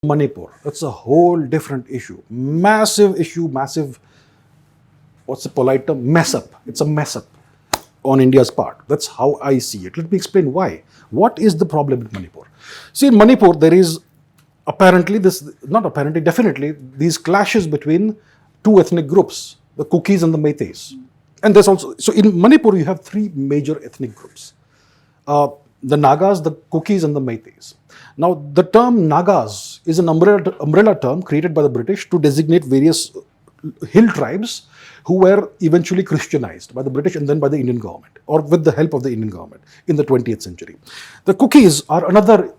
Manipur. That's a whole different issue, massive, what's the polite term? Mess up. It's a mess up on India's part. That's how I see it. Let me explain why. What is the problem in Manipur? See, in Manipur, there is definitely, these clashes between two ethnic groups, the Kukis and the Meiteis. And there's also, so in Manipur, you have three major ethnic groups. The Nagas, the Kukis, and the Meiteis. Now, the term Nagas is an umbrella term created by the British to designate various hill tribes who were eventually Christianized by the British and then by the Indian government, or with the help of the Indian government in the 20th century. The Kukis are another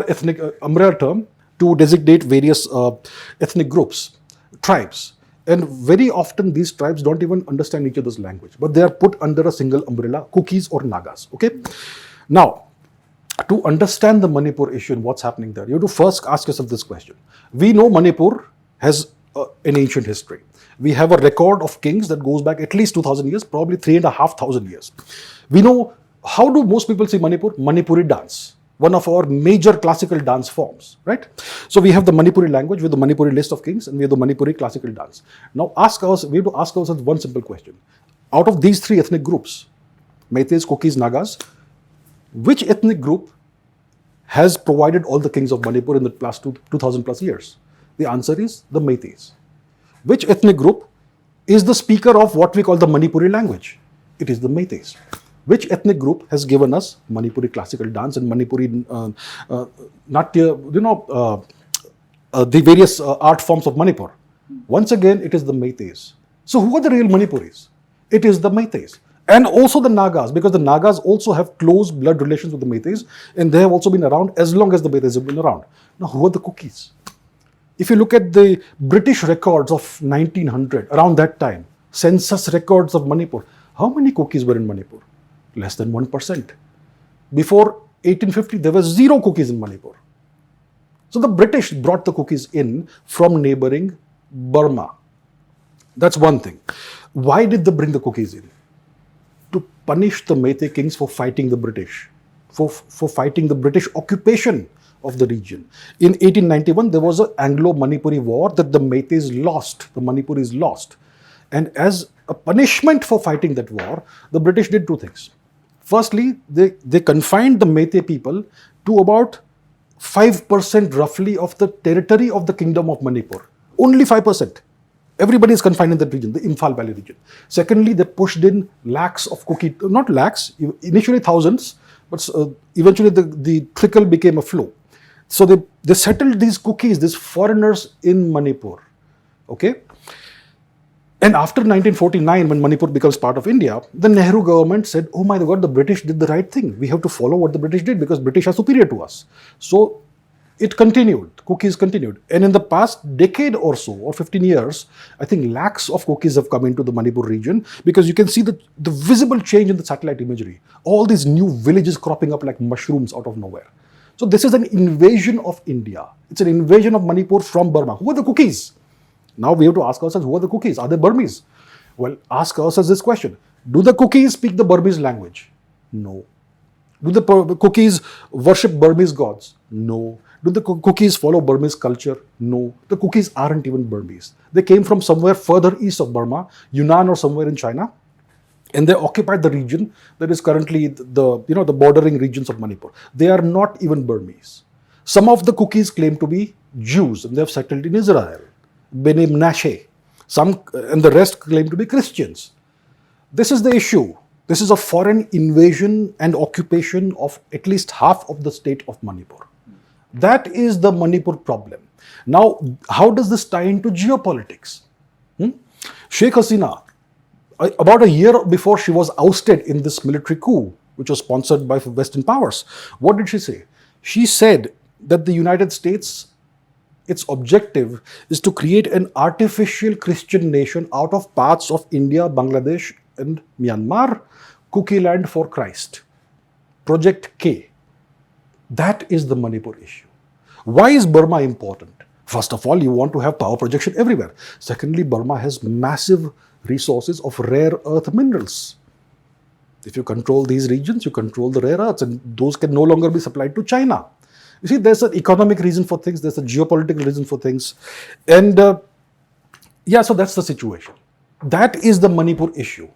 ethnic umbrella term to designate various ethnic groups, tribes. And very often these tribes don't even understand each other's language, but they are put under a single umbrella, Kukis or Nagas. Okay. Now, to understand the Manipur issue and what's happening there, you have to first ask yourself this question. We know Manipur has an ancient history. We have a record of kings that goes back at least 2,000 years, probably 3,500 years. We know, how do most people see Manipur? Manipuri dance, one of our major classical dance forms, right? So we have the Manipuri language with the Manipuri list of kings, and we have the Manipuri classical dance. Now we have to ask ourselves one simple question. Out of these three ethnic groups, Meiteis, Kukis, Nagas, which ethnic group has provided all the kings of Manipur in the past 2,000 plus years? The answer is the Meiteis. Which ethnic group is the speaker of what we call the Manipuri language? It is the Meiteis. Which ethnic group has given us Manipuri classical dance and Manipuri Natya, the various art forms of Manipur? Once again, it is the Meiteis. So who are the real Manipuris? It is the Meiteis. And also the Nagas, because the Nagas also have close blood relations with the Meiteis, and they have also been around as long as the Meiteis have been around. Now, who are the Kukis? If you look at the British records of 1900, around that time, census records of Manipur, how many Kukis were in Manipur? Less than 1%. Before 1850, there were 0 Kukis in Manipur. So the British brought the Kukis in from neighboring Burma. That's one thing. Why did they bring the Kukis in? To punish the Meitei kings for fighting the British, for fighting the British occupation of the region. In 1891, there was an Anglo-Manipuri war that the Meiteis lost, the Manipuris lost. And as a punishment for fighting that war, the British did two things. Firstly, they confined the Meitei people to about 5% roughly of the territory of the Kingdom of Manipur. Only 5%. Everybody is confined in that region, the Imphal Valley region. Secondly, they pushed in lakhs of Kuki, not lakhs, initially thousands, but eventually the trickle became a flow. So they settled these Kukis, these foreigners in Manipur. Okay? And after 1949, when Manipur becomes part of India, the Nehru government said, oh my God, the British did the right thing. We have to follow what the British did because British are superior to us. So it continued, Kukis continued. And in the past decade or so, or 15 years, I think lakhs of Kukis have come into the Manipur region because you can see the visible change in the satellite imagery. All these new villages cropping up like mushrooms out of nowhere. So this is an invasion of India. It's an invasion of Manipur from Burma. Who are the Kukis? Now we have to ask ourselves, who are the Kukis? Are they Burmese? Well, ask ourselves this question. Do the Kukis speak the Burmese language? No. Do the Kukis worship Burmese gods? No. Do the Kukis follow Burmese culture? No. The Kukis aren't even Burmese. They came from somewhere further east of Burma, Yunnan or somewhere in China, and they occupied the region that is currently the bordering regions of Manipur. They are not even Burmese. Some of the Kukis claim to be Jews, and they have settled in Israel, Bene Menashe. Some, and the rest claim to be Christians. This is the issue. This is a foreign invasion and occupation of at least half of the state of Manipur. That is the Manipur problem. Now, how does this tie into geopolitics? Sheikh Hasina, about a year before she was ousted in this military coup, which was sponsored by Western powers, what did she say? She said that the United States, its objective is to create an artificial Christian nation out of parts of India, Bangladesh, and Myanmar, Kuki land for Christ. Project K. That is the Manipur issue. Why is Burma important? First of all, you want to have power projection everywhere. Secondly, Burma has massive resources of rare earth minerals. If you control these regions, you control the rare earths, and those can no longer be supplied to China. You see, there's an economic reason for things, there's a geopolitical reason for things. And yeah, so that's the situation. That is the Manipur issue.